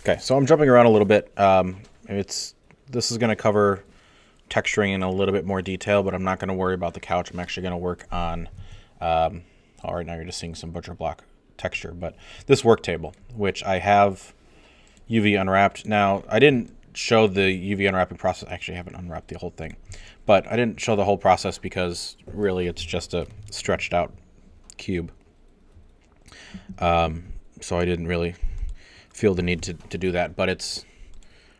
Okay, so I'm jumping around a little bit. This is going to cover texturing in a little bit more detail, but I'm not going to worry about the couch. I'm actually going to work on, right now you're just seeing some butcher block texture, but this work table, which I have UV unwrapped. Now, I didn't show the UV unwrapping process. Actually, I haven't unwrapped the whole thing, but I didn't show the whole process because really it's just a stretched out cube. So I didn't really feel the need to do that, but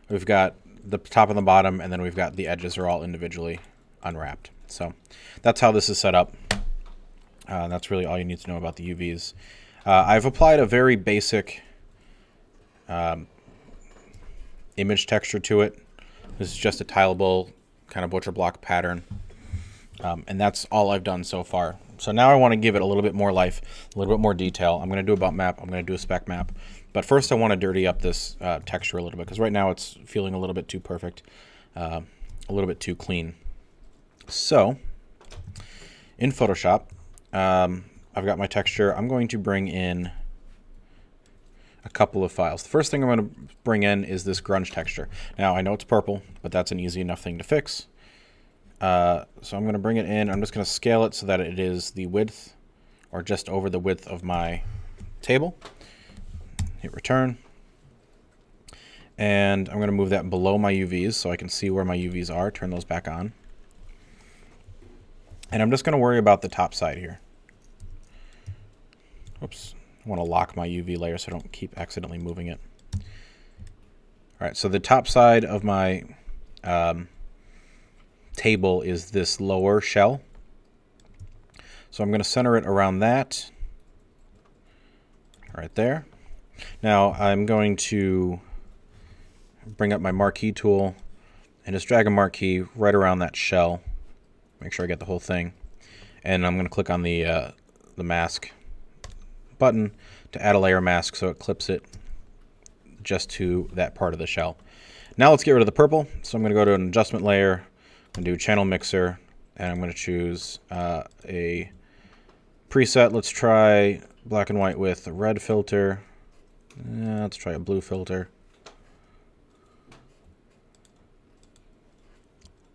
we've got the top and the bottom, and then we've got the edges are all individually unwrapped. So that's how this is set up. That's really all you need to know about the UVs. I've applied a very basic image texture to it. This is just a tileable kind of butcher block pattern, and that's all I've done so far. So now I want to give it a little bit more life, a little bit more detail. I'm going to do a bump map. I'm going to do a spec map. But first I want to dirty up this texture a little bit, because right now it's feeling a little bit too perfect, a little bit too clean. So in Photoshop, I've got my texture. I'm going to bring in a couple of files. The first thing I'm going to bring in is this Grunge Texture. Now I know it's purple, but that's an easy enough thing to fix. So I'm going to bring it in. I'm just going to scale it so that it is the width, or just over the width of my table. Hit return. And I'm going to move that below my UVs so I can see where my UVs are. Turn those back on. And I'm just going to worry about the top side here. Oops. I want to lock my UV layer so I don't keep accidentally moving it. All right, so the top side of my table is this lower shell. So I'm going to center it around that, right there. Now I'm going to bring up my marquee tool and just drag a marquee right around that shell. Make sure I get the whole thing. And I'm going to click on the mask button to add a layer mask so it clips it just to that part of the shell. Now let's get rid of the purple. So I'm going to go to an adjustment layer and do channel mixer, and I'm going to choose a preset. Let's try black and white with a red filter. Let's try a blue filter.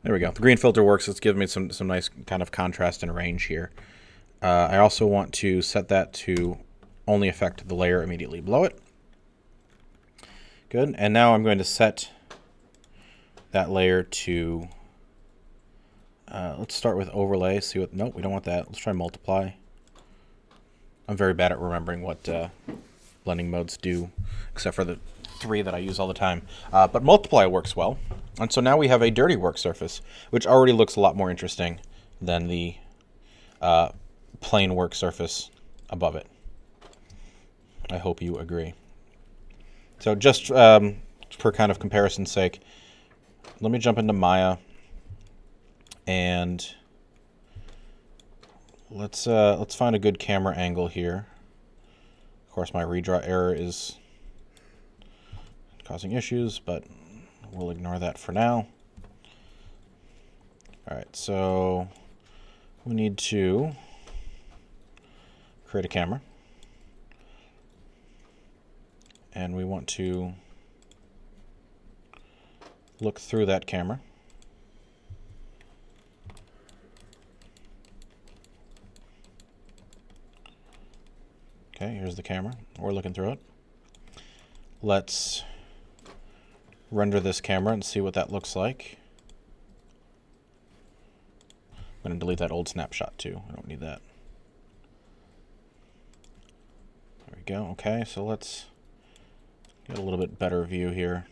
There we go. The green filter works. It's giving me some nice kind of contrast and range here. I also want to set that to only affect the layer immediately below it. Good. And now I'm going to set that layer to, let's start with overlay. See what, nope, we don't want that. Let's try multiply. I'm very bad at remembering what blending modes do, except for the 3 that I use all the time. But multiply works well. And so now we have a dirty work surface, which already looks a lot more interesting than the plain work surface above it. I hope you agree. So just for kind of comparison's sake, let me jump into Maya, and let's find a good camera angle here. Of course, my redraw error is causing issues, but we'll ignore that for now. All right, so we need to create a camera, and we want to look through that camera. Okay, here's the camera. We're looking through it. Let's render this camera and see what that looks like. I'm going to delete that old snapshot too. I don't need that. There we go. Okay, so let's get a little bit better view here.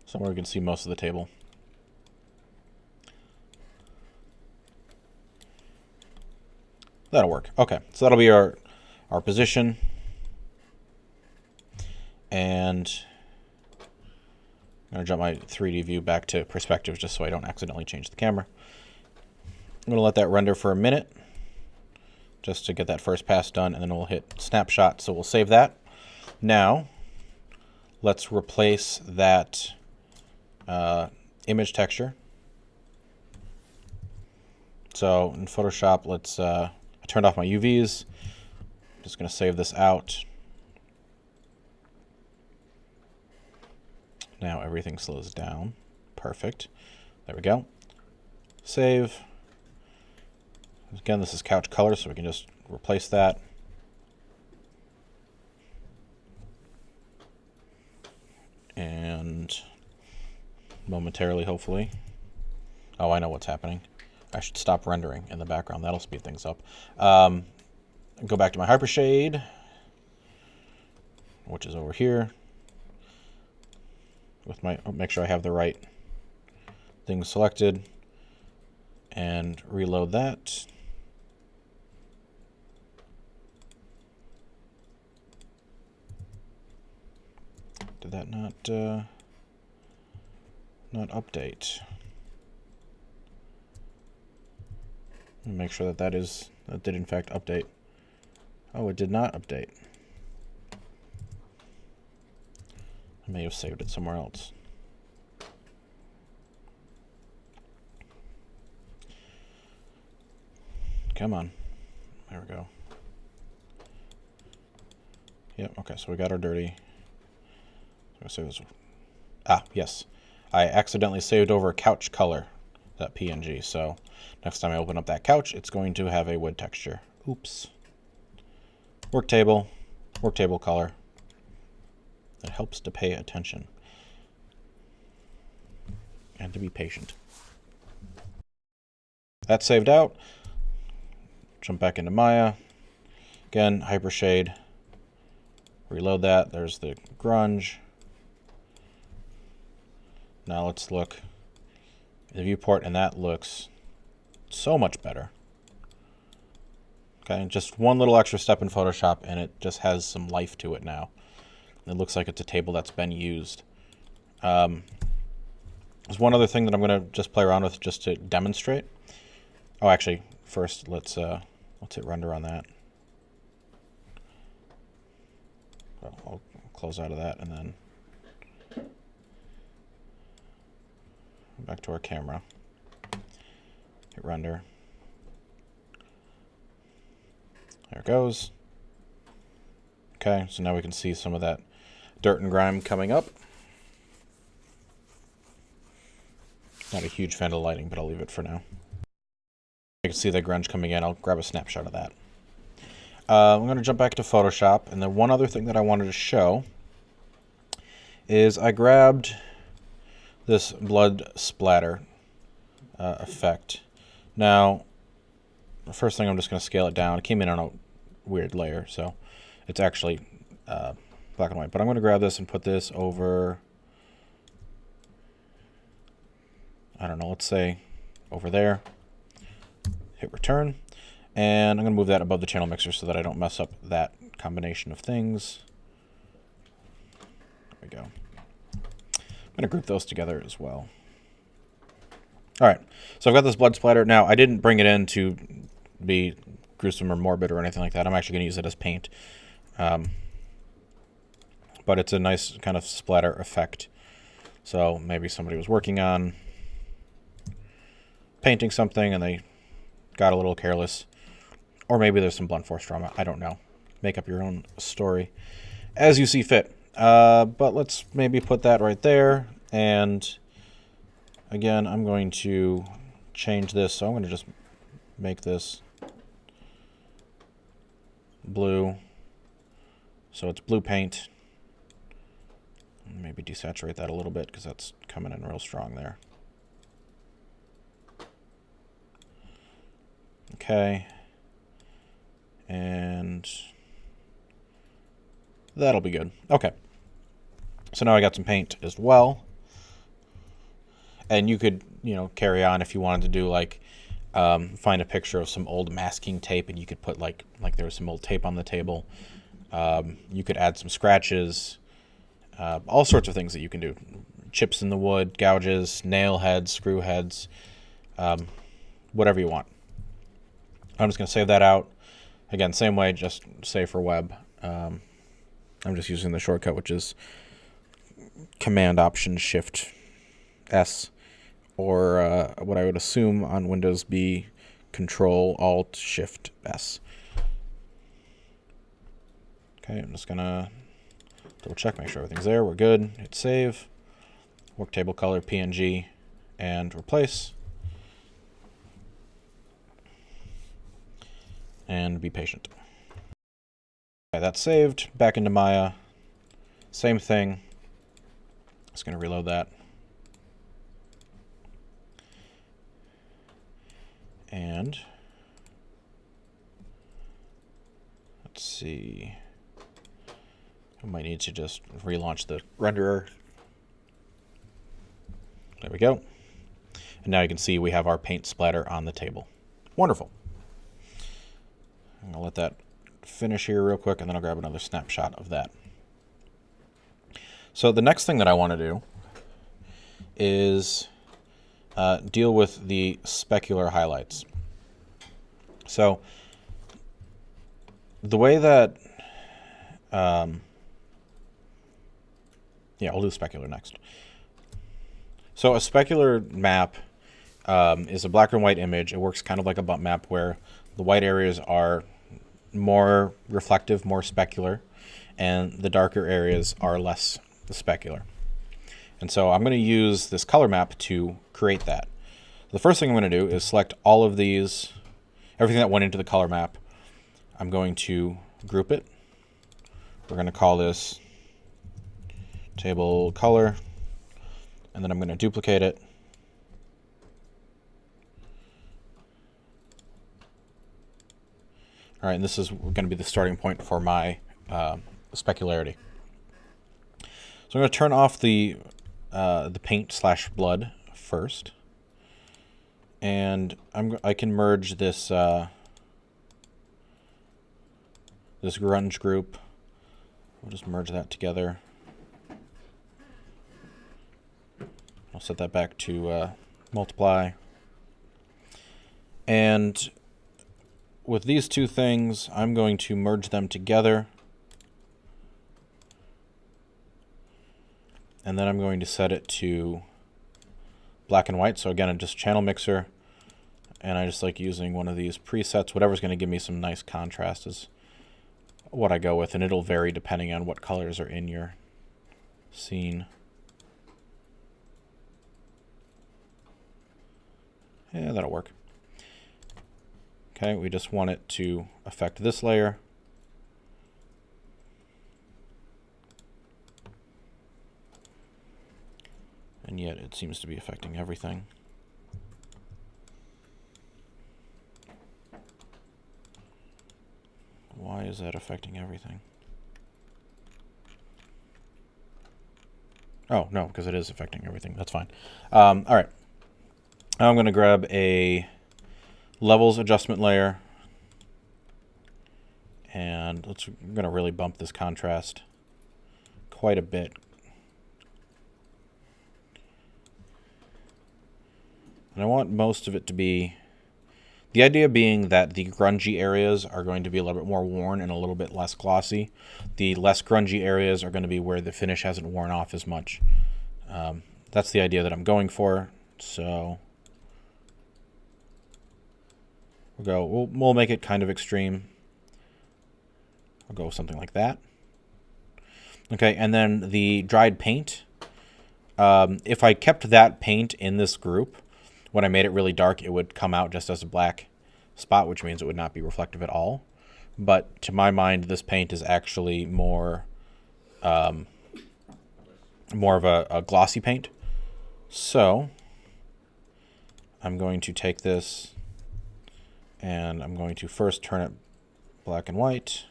Somewhere we can see most of the table. That'll work. Okay, so that'll be our position. And I'm going to jump my 3D view back to perspective just so I don't accidentally change the camera. I'm going to let that render for a minute just to get that first pass done, and then we'll hit snapshot, so we'll save that. Now, let's replace that image texture. So in Photoshop, let's turned off my UVs. Just going to save this out. Now everything slows down. Perfect. There we go. Save. Again, this is couch color, so we can just replace that. And momentarily, hopefully. Oh, I know what's happening. I should stop rendering in the background. That'll speed things up. Go back to my Hypershade, which is over here. With my, make sure I have the right thing selected, and reload that. Did that not update? Make sure that that did in fact update. Oh, it did not update. I may have saved it somewhere else. Come on. There we go. Yep, okay, so we got our dirty. So save this. Ah, yes. I accidentally saved over couch color, that PNG, so next time I open up that couch, it's going to have a wood texture. Oops. Work table color. It helps to pay attention and to be patient. That's saved out. Jump back into Maya. Again, Hypershade. Reload that. There's the grunge. Now let's look at the viewport, and that looks so much better. Okay, just one little extra step in Photoshop, and it just has some life to it now. It looks like it's a table that's been used. There's one other thing that I'm going to just play around with just to demonstrate. Oh, actually, first let's hit render on that. Well, I'll close out of that and then back to our camera. Hit render. There it goes. Okay, so now we can see some of that dirt and grime coming up. Not a huge fan of the lighting, but I'll leave it for now. You can see the grunge coming in. I'll grab a snapshot of that. I'm going to jump back to Photoshop, and then one other thing that I wanted to show is I grabbed this blood splatter effect. Now, the first thing, I'm just going to scale it down. It came in on a weird layer, so it's actually black and white. But I'm going to grab this and put this over, I don't know, let's say over there. Hit return. And I'm going to move that above the channel mixer so that I don't mess up that combination of things. There we go. I'm going to group those together as well. All right, so I've got this blood splatter. Now, I didn't bring it in to be gruesome or morbid or anything like that. I'm actually going to use it as paint. But it's a nice kind of splatter effect. So maybe somebody was working on painting something and they got a little careless. Or maybe there's some blunt force trauma. I don't know. Make up your own story as you see fit. But let's maybe put that right there. And again, I'm going to change this. So I'm going to just make this blue. So it's blue paint. Maybe desaturate that a little bit because that's coming in real strong there. Okay. And that'll be good. Okay. So now I got some paint as well. And you could, carry on if you wanted to do like, find a picture of some old masking tape and you could put like there was some old tape on the table. You could add some scratches, all sorts of things that you can do. Chips in the wood, gouges, nail heads, screw heads, whatever you want. I'm just going to save that out. Again, same way, just save for web. I'm just using the shortcut, which is Command-Option-Shift-S, or what I would assume on Windows be Control-Alt-Shift-S. Okay, I'm just gonna double check, make sure everything's there. We're good. Hit save. Work table color, PNG, and replace. And be patient. Okay, that's saved. Back into Maya. Same thing. Just gonna reload that. And let's see. I might need to just relaunch the renderer. There we go. And now you can see we have our paint splatter on the table. Wonderful. I'm gonna let that finish here real quick, and then I'll grab another snapshot of that. So the next thing that I want to do is deal with the specular highlights. So the way that, yeah, we'll do specular next. So a specular map is a black and white image. It works kind of like a bump map where the white areas are more reflective, more specular, and the darker areas are less specular. And so I'm going to use this color map to create that. The first thing I'm going to do is select all of these, everything that went into the color map. I'm going to group it. We're going to call this table color, and then I'm going to duplicate it. All right, and this is going to be the starting point for my specularity. So I'm going to turn off the paint/blood first, and I can merge this this grunge group. We'll just merge that together. I'll set that back to multiply, and with these two things, I'm going to merge them together. And then I'm going to set it to black and white. So again, I'm just channel mixer. And I just like using one of these presets. Whatever's going to give me some nice contrast is what I go with. And it'll vary depending on what colors are in your scene. Yeah, that'll work. Okay, we just want it to affect this layer. And yet it seems to be affecting everything. Why is that affecting everything? Oh, no, because it is affecting everything. That's fine. All right. Now I'm going to grab a levels adjustment layer. And I'm going to really bump this contrast quite a bit. And I want most of it to be, the idea being that the grungy areas are going to be a little bit more worn and a little bit less glossy. The less grungy areas are going to be where the finish hasn't worn off as much. That's the idea that I'm going for. So we'll make it kind of extreme. I'll go with something like that. Okay, and then the dried paint. If I kept that paint in this group, when I made it really dark, it would come out just as a black spot, which means it would not be reflective at all. But to my mind, this paint is actually more of a glossy paint. So I'm going to take this and I'm going to first turn it black and white.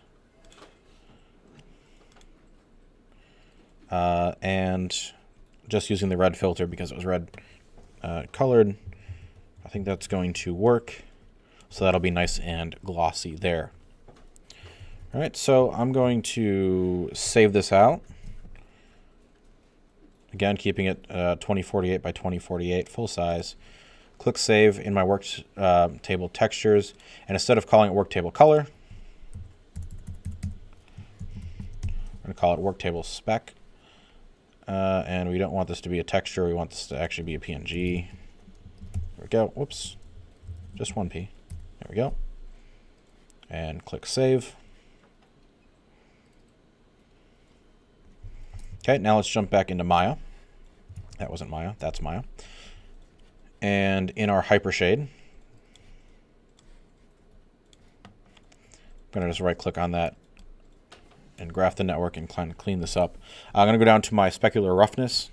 And just using the red filter because it was red colored, I think that's going to work. So that'll be nice and glossy there. All right, so I'm going to save this out. Again, keeping it 2048 by 2048 full size. Click Save in my work table textures, and instead of calling it work table color, I'm going to call it work table spec. And we don't want this to be a texture. We want this to actually be a PNG. There we go. Whoops. Just one P. There we go. And click Save. Okay, now let's jump back into Maya. That wasn't Maya, that's Maya. And in our hypershade, I'm going to just right-click on that and graph the network and clean this up. I'm going to go down to my specular roughness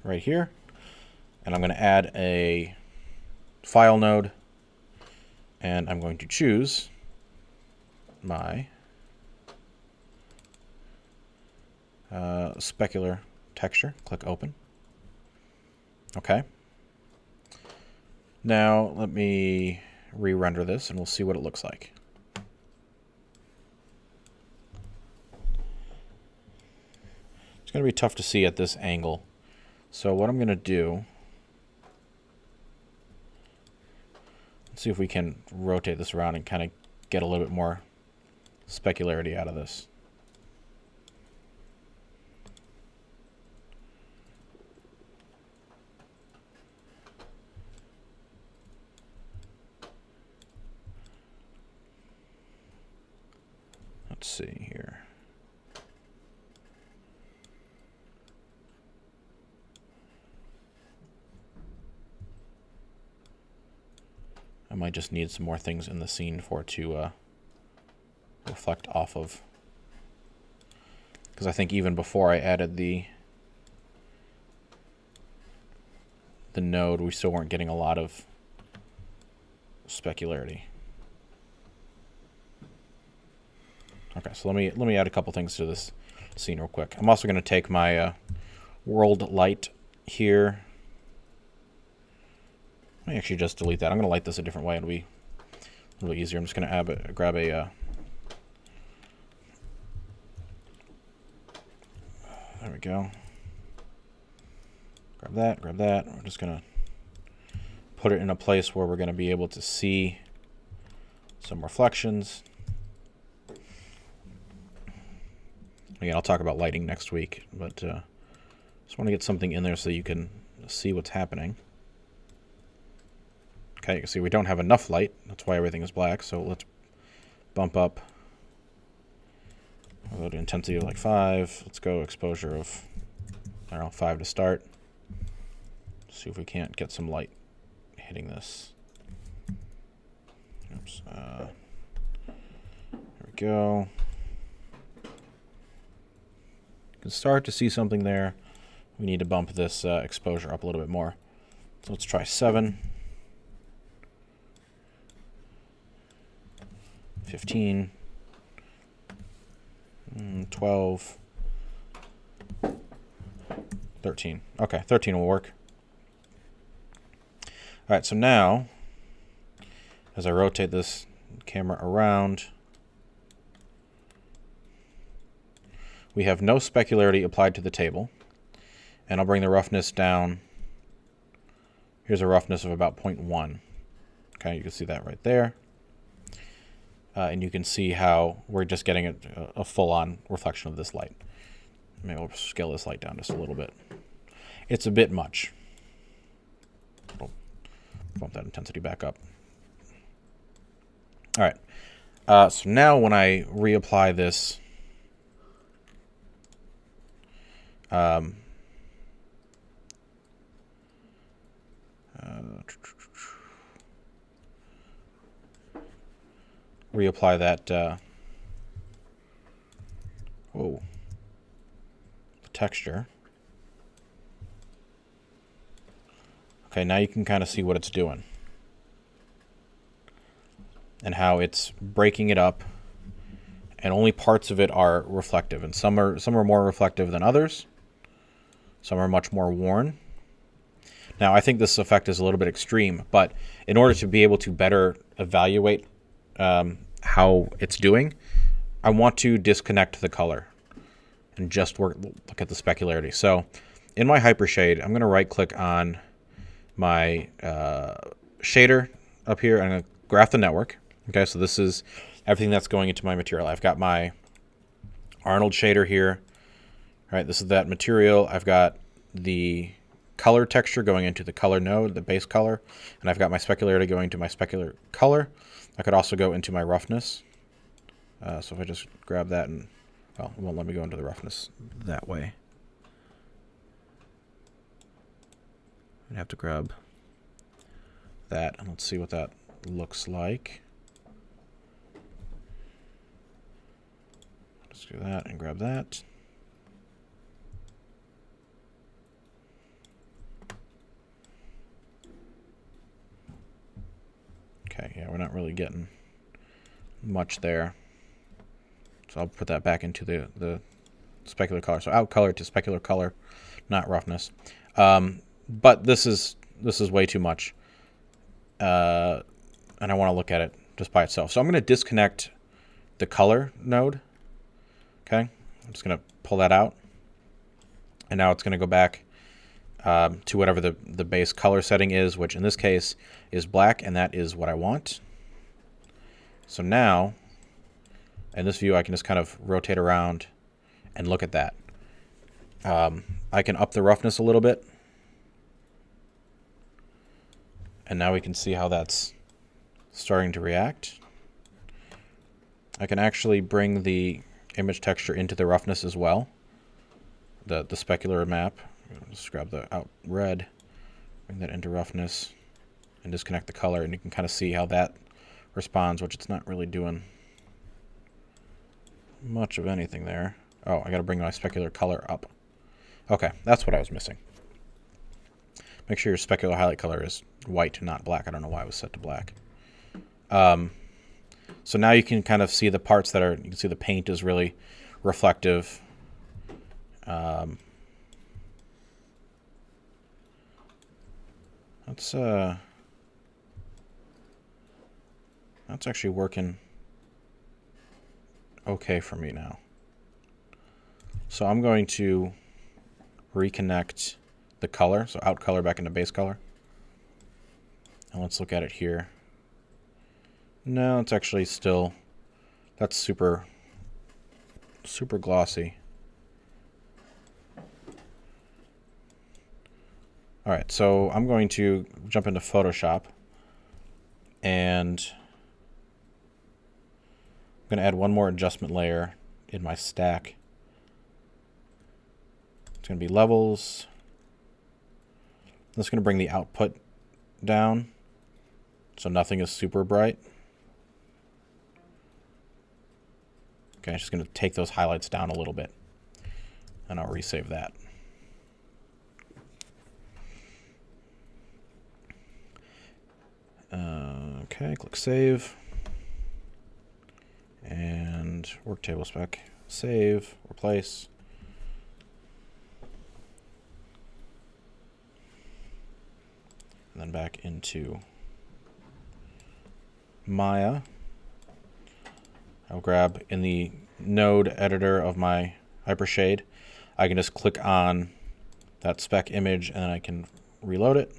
right here, and I'm going to add a file node, and I'm going to choose my specular texture. Click Open. Okay. Now let me re-render this, and we'll see what it looks like. It's going to be tough to see at this angle. So what I'm going to do, let's see if we can rotate this around and kind of get a little bit more specularity out of this. Let's see here. I might just need some more things in the scene for it to reflect off of. Because I think even before I added the node, we still weren't getting a lot of specularity. Okay, so let me add a couple things to this scene real quick. I'm also going to take my world light here. Let me actually just delete that. I'm going to light this a different way. It'll be a little easier. I'm just going to grab a there we go. Grab that, grab that. We're just going to put it in a place where we're going to be able to see some reflections. Again, I'll talk about lighting next week, but just want to get something in there so you can see what's happening. Okay, you can see we don't have enough light. That's why everything is black. So let's bump up. I'll go to intensity of like 5. Let's go exposure of, I don't know, 5 to start. See if we can't get some light hitting this. Oops. There we go. You can start to see something there. We need to bump this exposure up a little bit more. So let's try 7. 15, 12, 13. Okay, 13 will work. All right, so now, as I rotate this camera around, we have no specularity applied to the table. And I'll bring the roughness down. Here's a roughness of about 0.1. Okay, you can see that right there. And you can see how we're just getting a full-on reflection of this light. Maybe we'll scale this light down just a little bit. It's a bit much. I'll bump that intensity back up. All right. So now when I reapply this, reapply that the texture. Okay, now you can kind of see what it's doing and how it's breaking it up, and only parts of it are reflective, and some are more reflective than others. Some are much more worn. Now, I think this effect is a little bit extreme, but in order to be able to better evaluate how it's doing, I want to disconnect the color and just look at the specularity. So in my hypershade, I'm going to right click on my shader up here, and I'm going to graph the network. Okay, so this is everything that's going into my material. I've got my Arnold shader here. All right, this is that material. I've got the color texture going into the color node, the base color, and I've got my specularity going to my specular color. I could also go into my roughness. So if I just grab that and, well, it won't let me go into the roughness that way. I'd have to grab that, and let's see what that looks like. Let's do that and grab that. Okay, yeah, we're not really getting much there. So I'll put that back into the specular color. So out color to specular color, not roughness. But this is way too much. And I want to look at it just by itself. So I'm going to disconnect the color node. Okay, I'm just going to pull that out. And now it's going to go back to whatever the base color setting is, which in this case is black, and that is what I want. So now, in this view, I can just kind of rotate around and look at that. I can up the roughness a little bit. And now we can see how that's starting to react. I can actually bring the image texture into the roughness as well. The specular map. Just grab the out red, bring that into roughness, and disconnect the color, and you can kind of see how that responds, which it's not really doing much of anything there. Oh, I got to bring my specular color up. Okay, that's what I was missing. Make sure your specular highlight color is white, not black. I don't know why it was set to black. So now you can kind of see the parts that are, you can see the paint is really reflective. That's actually working okay for me now. So I'm going to reconnect the color, so out color back into base color. And let's look at it here. No, it's actually still, that's super glossy. All right, so I'm going to jump into Photoshop, and I'm going to add one more adjustment layer in my stack. It's going to be levels. That's going to bring the output down, so nothing is super bright. Okay, I'm just going to take those highlights down a little bit, and I'll resave that. Okay, click Save, and Work Table Spec, Save, Replace. And then back into Maya. I'll grab in the node editor of my Hypershade. I can just click on that spec image, and then I can reload it.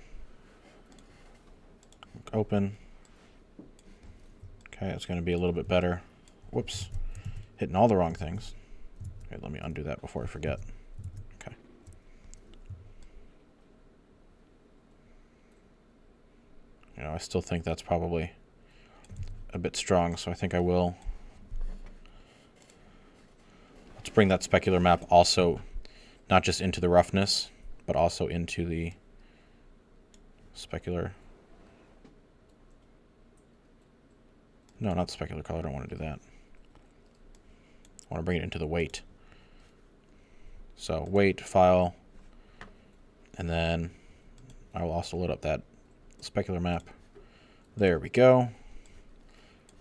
Open. Okay, it's going to be a little bit better. Whoops, hitting all the wrong things. Okay, let me undo that before I forget. Okay. You know, I still think that's probably a bit strong, so I think I will. Let's bring that specular map also not just into the roughness, but also into the specular. No, not specular color. I don't want to do that. I want to bring it into the weight. So weight, file, and then I will also load up that specular map. There we go.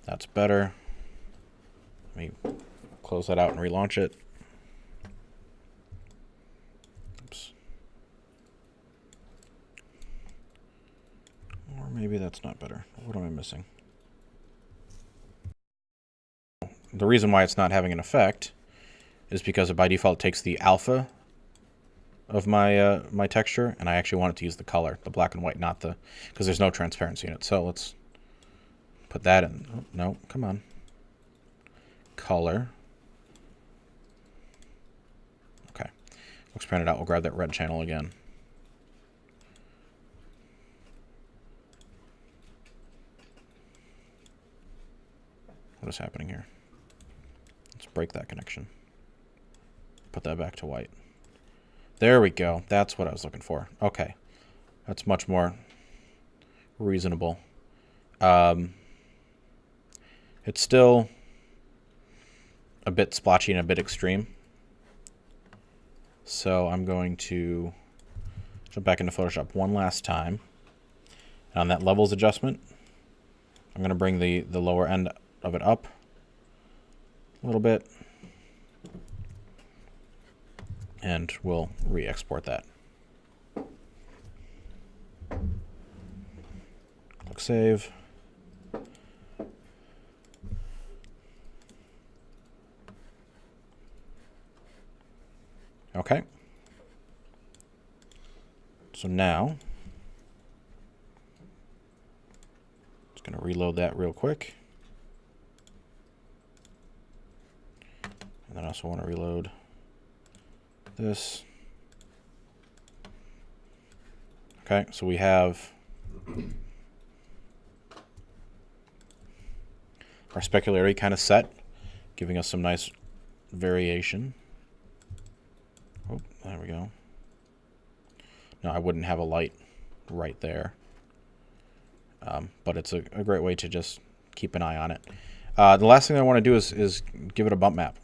That's better. Let me close that out and relaunch it. Oops. Or maybe that's not better. What am I missing? The reason why it's not having an effect is because it by default takes the alpha of my my texture, and I actually want it to use the color, the black and white, not the, because there's no transparency in it. So let's put that in. Oh, no, come on. Color. Okay. We'll expand it out. We'll grab that red channel again. What is happening here? Let's break that connection. Put that back to white. There we go. That's what I was looking for. Okay. That's much more reasonable. It's still a bit splotchy and a bit extreme. So I'm going to jump back into Photoshop one last time. And on that levels adjustment, I'm going to bring the lower end of it up a little bit. And we'll re-export that. Click Save. Okay. So now, just going to reload that real quick. And then I also want to reload this. Okay, so we have our specularity kind of set, giving us some nice variation. Oh, there we go. No, I wouldn't have a light right there. But it's a great way to just keep an eye on it. The last thing I want to do is give it a bump map.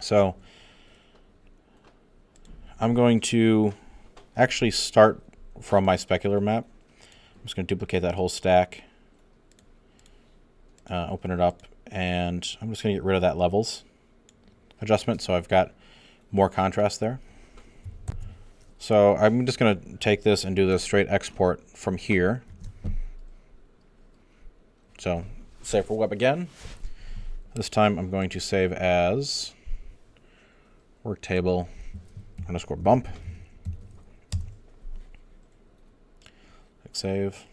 So I'm going to actually start from my specular map. I'm just going to duplicate that whole stack, open it up, and I'm just going to get rid of that levels adjustment so I've got more contrast there. So I'm just going to take this and do the straight export from here. So save for web again. This time I'm going to save as worktable underscore bump. Click save.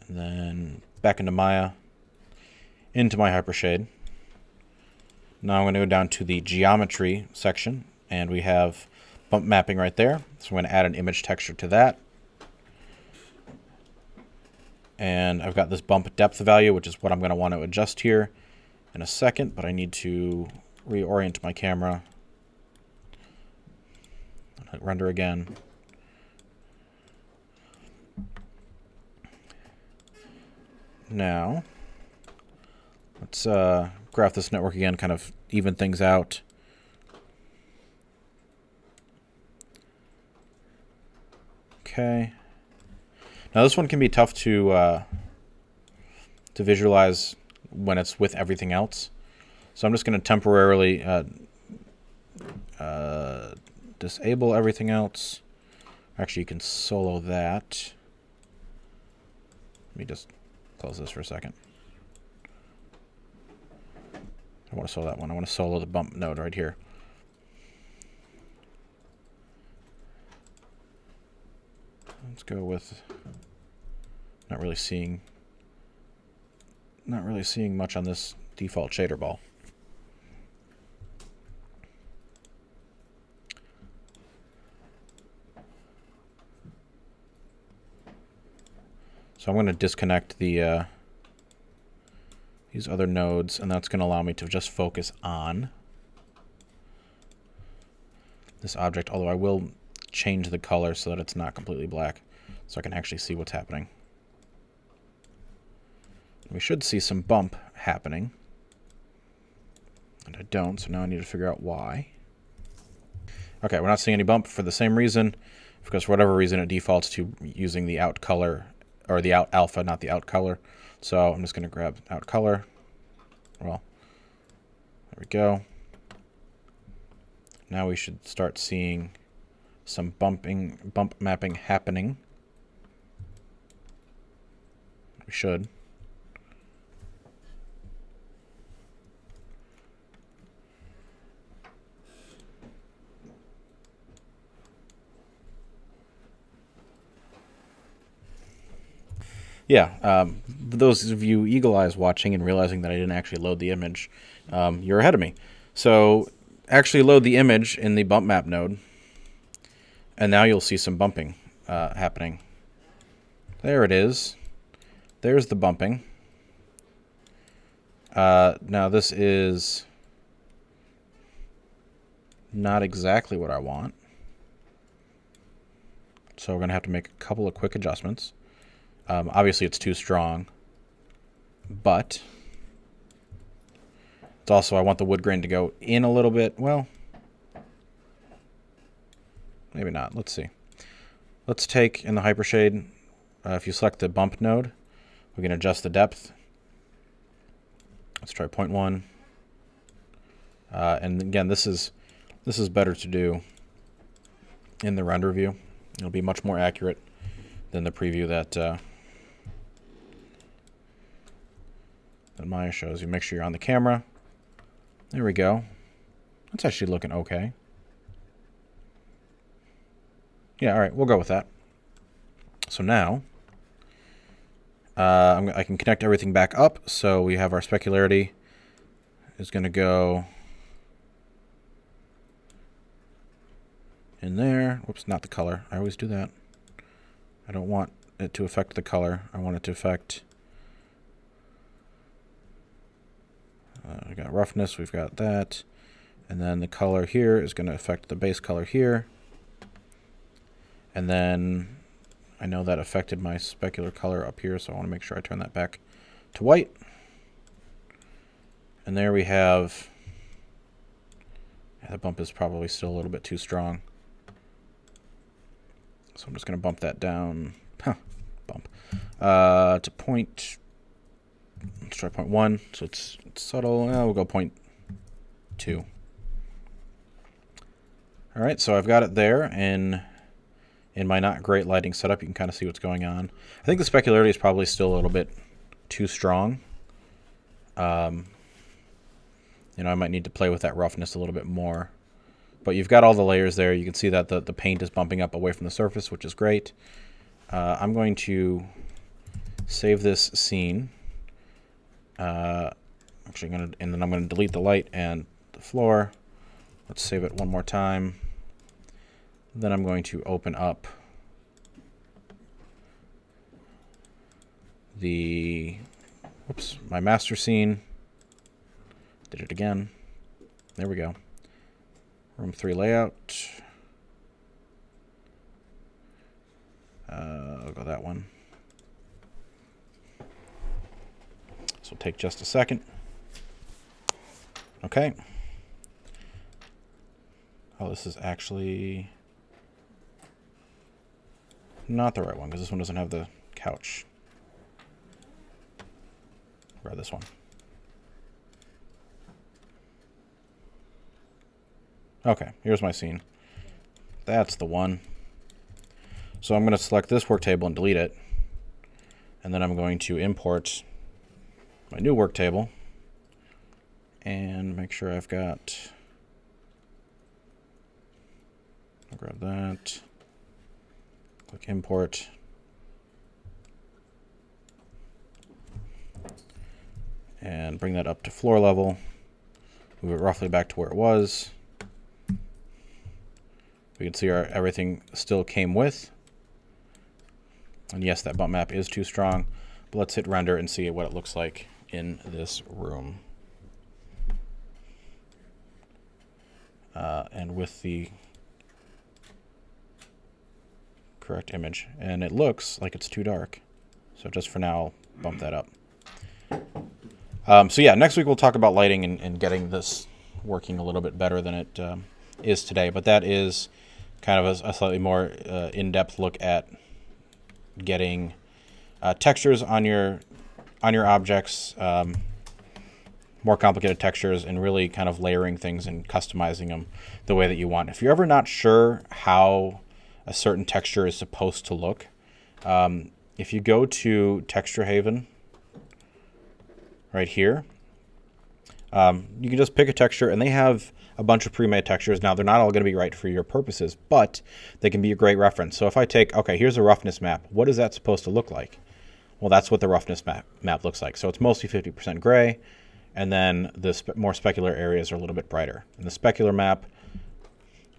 And then back into Maya, into my hypershade. Now I'm going to go down to the geometry section, and we have bump mapping right there. So I'm going to add an image texture to that. And I've got this bump depth value, which is what I'm going to want to adjust here in a second, but I need to reorient my camera. Hit render again. Now, let's graph this network again, kind of even things out. Okay. Now this one can be tough to visualize when it's with everything else. So I'm just going to temporarily disable everything else. Actually, you can solo that. Let me just close this for a second. I want to solo that one. I want to solo the bump node right here. Let's go with not really seeing much on this default shader ball. So I'm going to disconnect the these other nodes, and that's going to allow me to just focus on this object, although I will change the color so that it's not completely black, so I can actually see what's happening. We should see some bump happening, and I don't, so now I need to figure out why. Okay, we're not seeing any bump for the same reason, because for whatever reason it defaults to using the out color, or the out alpha, not the out color. So I'm just going to grab out color. Well, there we go. Now we should start seeing some bump mapping happening. We should. Yeah, those of you eagle eyes watching and realizing that I didn't actually load the image, you're ahead of me. So actually load the image in the bump map node, and now you'll see some bumping happening. There it is. There's the bumping. Now this is not exactly what I want. So we're going to have to make a couple of quick adjustments. Obviously it's too strong, but it's also, I want the wood grain to go in a little bit. Well, maybe not. Let's see. Let's take in the hypershade, if you select the bump node, we can adjust the depth. Let's try 0.1. And again, this is better to do in the render view. It'll be much more accurate than the preview that Maya shows you. Make sure you're on the camera. There we go. That's actually looking okay. Yeah, all right, we'll go with that. So now I can connect everything back up. So we have our specularity is going to go in there. Whoops, not the color. I always do that. I don't want it to affect the color. I want it to affect... we got roughness, we've got that. And then the color here is going to affect the base color here. And then I know that affected my specular color up here, so I want to make sure I turn that back to white. And there we have... Yeah, the bump is probably still a little bit too strong. So I'm just going to bump that down. To point... Let's try 0.1, so it's subtle. We'll go 0.2. All right, so I've got it there, and in my not great lighting setup, you can kind of see what's going on. I think the specularity is probably still a little bit too strong. You know, I might need to play with that roughness a little bit more. But you've got all the layers there. You can see that the paint is bumping up away from the surface, which is great. I'm going to save this scene. Actually, and then I'm going to delete the light and the floor. Let's save it one more time. Then I'm going to open up my master scene. Did it again. There we go. Room 3 layout. I'll go that one. This will take just a second. Okay. Oh, this is actually not the right one because this one doesn't have the couch. Grab this one. Okay, here's my scene. That's the one. So I'm going to select this work table and delete it. And then I'm going to import my new work table and make sure I've got... I'll grab that. Click import. And bring that up to floor level. Move it roughly back to where it was. We can see everything still came with. And yes, that bump map is too strong. But let's hit render and see what it looks like in this room. And with the correct image. And it looks like it's too dark. So just for now, I'll bump that up. So yeah, next week we'll talk about lighting and getting this working a little bit better than it is today. But that is kind of a slightly more in-depth look at getting textures on your objects, more complicated textures, and really kind of layering things and customizing them the way that you want. If you're ever not sure how a certain texture is supposed to look, if you go to Texture Haven right here, you can just pick a texture, and they have a bunch of pre-made textures. Now, they're not all going to be right for your purposes, but they can be a great reference. So if I take, okay, here's a roughness map. What is that supposed to look like? Well, that's what the roughness map looks like. So it's mostly 50% gray, and then the more specular areas are a little bit brighter. And the specular map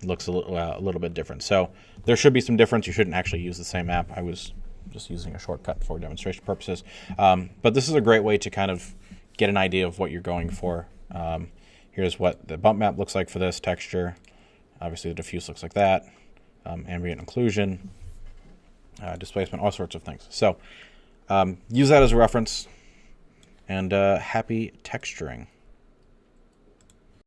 looks a little bit different. So there should be some difference. You shouldn't actually use the same map. I was just using a shortcut for demonstration purposes. But this is a great way to kind of get an idea of what you're going for. Here's what the bump map looks like for this texture. Obviously the diffuse looks like that. Ambient occlusion, displacement, all sorts of things. So use that as a reference, and happy texturing.